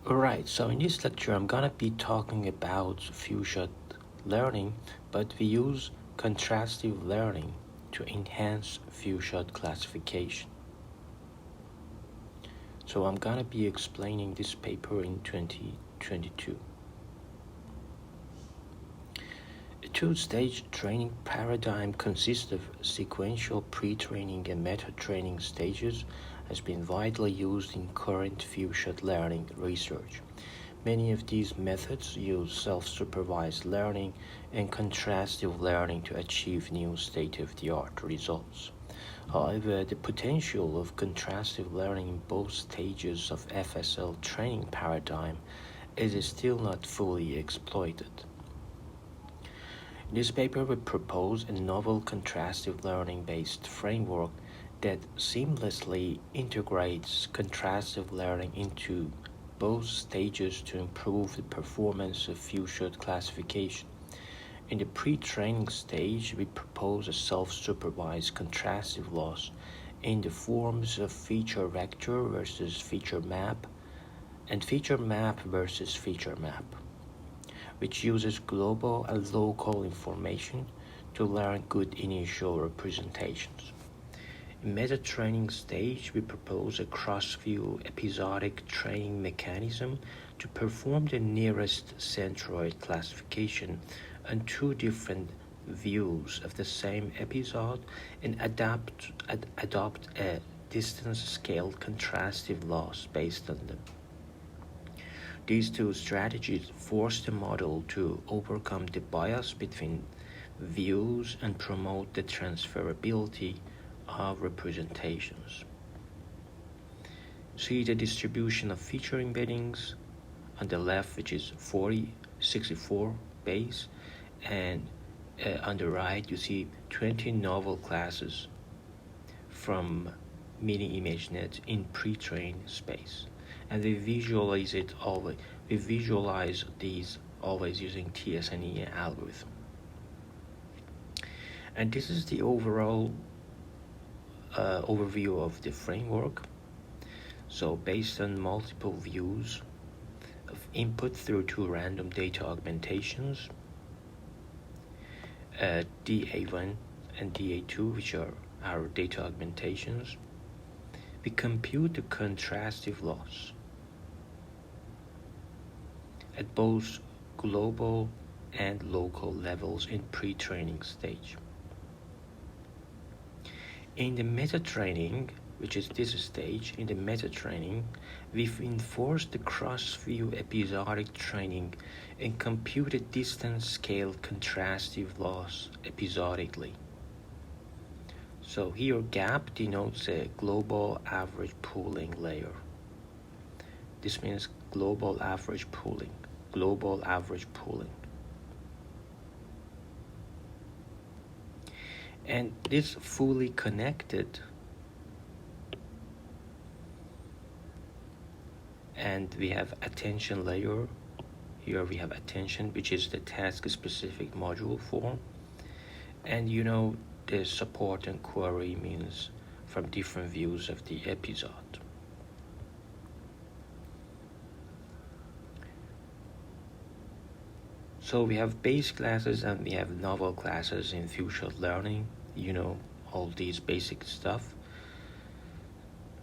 Alright, so in this lecture I'm gonna be talking about few-shot learning, but we use contrastive learning to enhance few-shot classification. So I'm gonna be explaining this paper in 2022. A two-stage training paradigm consists of sequential pre-training and meta-training stages, has been widely used in current few-shot learning research. Many of these methods use self-supervised learning and contrastive learning to achieve new state-of-the-art results. However, the potential of contrastive learning in both stages of FSL training paradigm is still not fully exploited. In this paper, we propose a novel contrastive learning-based framework that seamlessly integrates contrastive learning into both stages to improve the performance of few-shot classification. In the pre-training stage, we propose a self-supervised contrastive loss in the forms of feature vector versus feature map and feature map versus feature map, which uses global and local information to learn good initial representations. In meta-training stage, we propose a cross-view episodic training mechanism to perform the nearest centroid classification on two different views of the same episode and adopt a distance-scale contrastive loss based on them. These two strategies force the model to overcome the bias between views and promote the transferability of representations. See the distribution of feature embeddings on the left, which is 64 base, and on the right you see 20 novel classes from mini ImageNet in pre-trained space, and we visualize these always using TSNE algorithm. And this is the overall overview of the framework. So based on multiple views of input through two random data augmentations, DA1 and DA2, which are our data augmentations, we compute the contrastive loss at both global and local levels in pre-training stage. In the meta-training, which is this stage, in the meta-training, we've enforced the cross-view episodic training and computed distance-scale contrastive loss episodically. So here gap denotes a global average pooling layer. This means global average pooling. And this fully connected, and we have attention layer. Here we have attention, which is the task-specific module form. And the support and query means from different views of the episode. So we have base classes and we have novel classes in few-shot learning, all these basic stuff.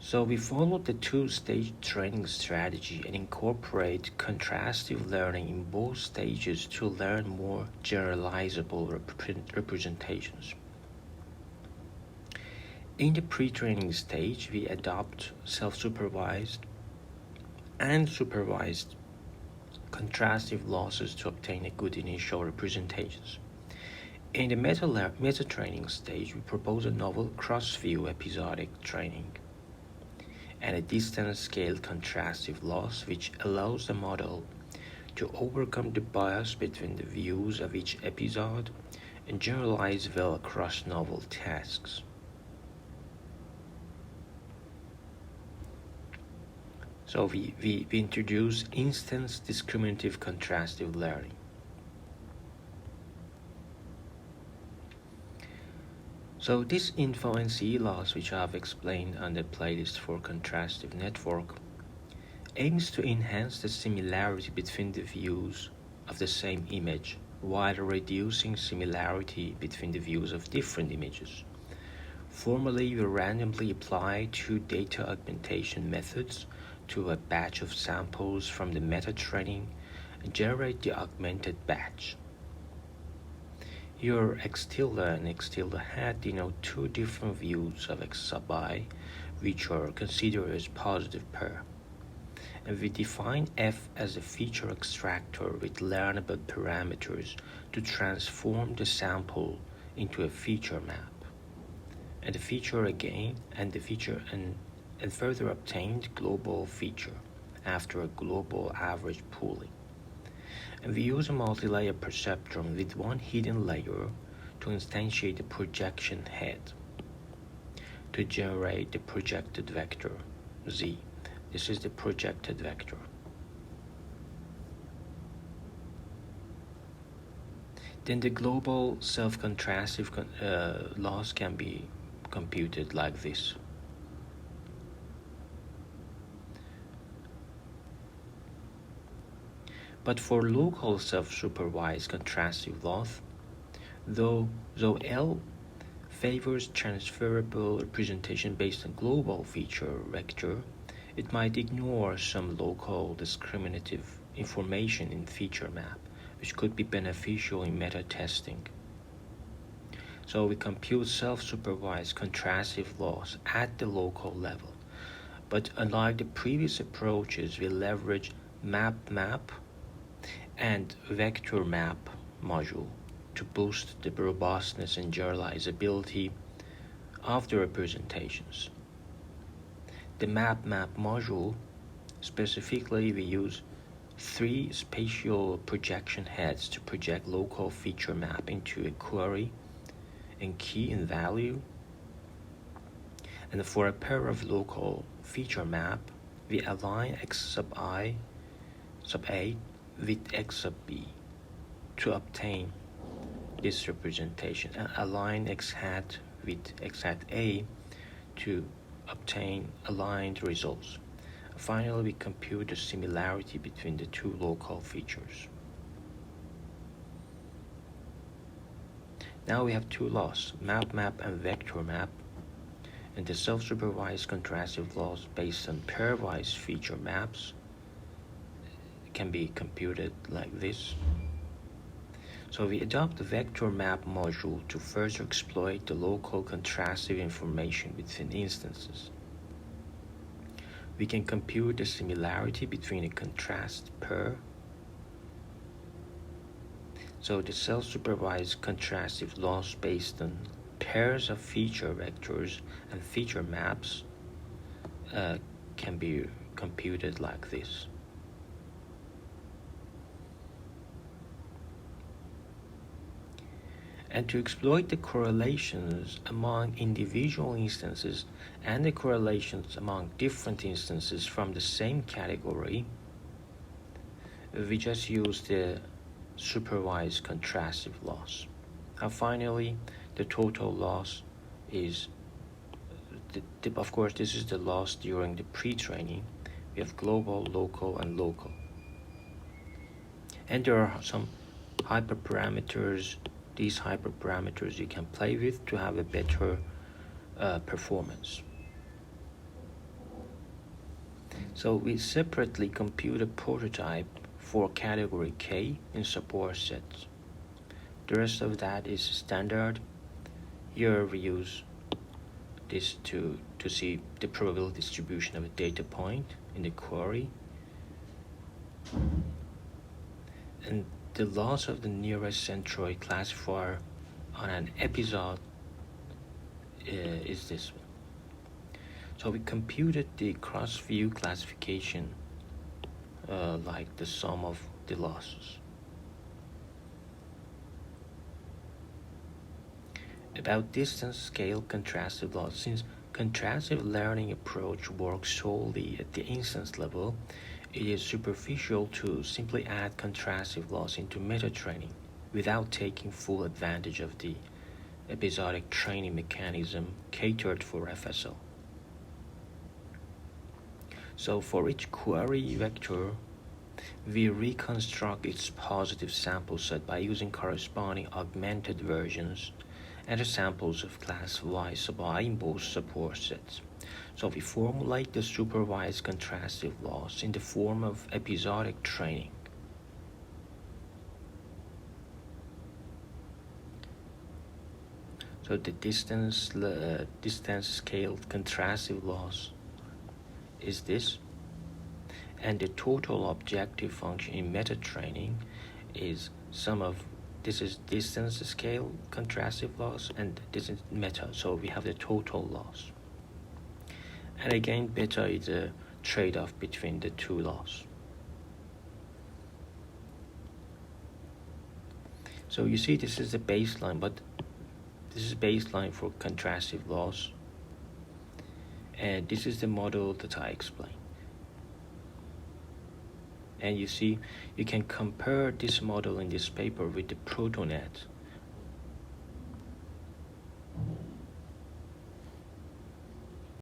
So we followed the two-stage training strategy and incorporate contrastive learning in both stages to learn more generalizable representations. In the pre-training stage, we adopt self-supervised and supervised contrastive losses to obtain a good initial representations. In the meta-training stage, we propose a novel cross-view episodic training and a distance-scale contrastive loss, which allows the model to overcome the bias between the views of each episode and generalize well across novel tasks. So we introduce instance discriminative contrastive learning. So this info and C loss, which I've explained on the playlist for contrastive network, aims to enhance the similarity between the views of the same image while reducing similarity between the views of different images. Formally, we randomly apply two data augmentation methods to a batch of samples from the meta-training and generate the augmented batch. Here, x tilde and x tilde hat denote two different views of x sub I, which are considered as positive pair. And we define f as a feature extractor with learnable parameters to transform the sample into a feature map. And the feature again, and the feature and further obtained global feature after a global average pooling. And we use a multi-layer perceptron with one hidden layer to instantiate the projection head to generate the projected vector z. This is the projected vector. Then the global self-contrastive loss can be computed like this. But for local self-supervised contrastive loss, though L favors transferable representation based on global feature vector, it might ignore some local discriminative information in feature map, which could be beneficial in meta-testing. So we compute self-supervised contrastive loss at the local level. But unlike the previous approaches, we leverage map and vector map module to boost the robustness and generalizability of the representations. The map module, specifically we use 3 spatial projection heads to project local feature map into a query and key and value. And for a pair of local feature map, we align x sub I sub A with x sub B to obtain this representation, and align x hat with x hat A to obtain aligned results. Finally, we compute the similarity between the two local features. Now we have two laws, map and vector map, and the self-supervised contrastive laws based on pairwise feature maps can be computed like this. So we adopt the vector map module to further exploit the local contrastive information between instances. We can compute the similarity between a contrast pair. So the self-supervised contrastive loss based on pairs of feature vectors and feature maps can be computed like this. And to exploit the correlations among individual instances and the correlations among different instances from the same category, we just use the supervised contrastive loss. And finally, the total loss is, of course, this is the loss during the pre-training. We have global, local, and local. And there are some hyperparameters. These hyperparameters you can play with to have a better performance. So we separately compute a prototype for category K in support sets. The rest of that is standard. Here we use this to see the probability distribution of a data point in the query. And the loss of the nearest centroid classifier on an episode is this one. So we computed the cross-view classification like the sum of the losses. About distance scale contrastive loss. Since contrastive learning approach works solely at the instance level, it is superficial to simply add contrastive loss into meta-training without taking full advantage of the episodic training mechanism catered for FSL. So for each query vector, we reconstruct its positive sample set by using corresponding augmented versions and the samples of class Y sub I in both support sets. So we formulate the supervised contrastive loss in the form of episodic training. So the distance scaled contrastive loss is this, and the total objective function in meta training is sum of this is distance scale contrastive loss and this is meta, so we have the total loss. And again, beta is a trade-off between the two loss. So you see this is the baseline, but this is baseline for contrastive loss, and this is the model that I explained. And you see, you can compare this model in this paper with the ProtoNet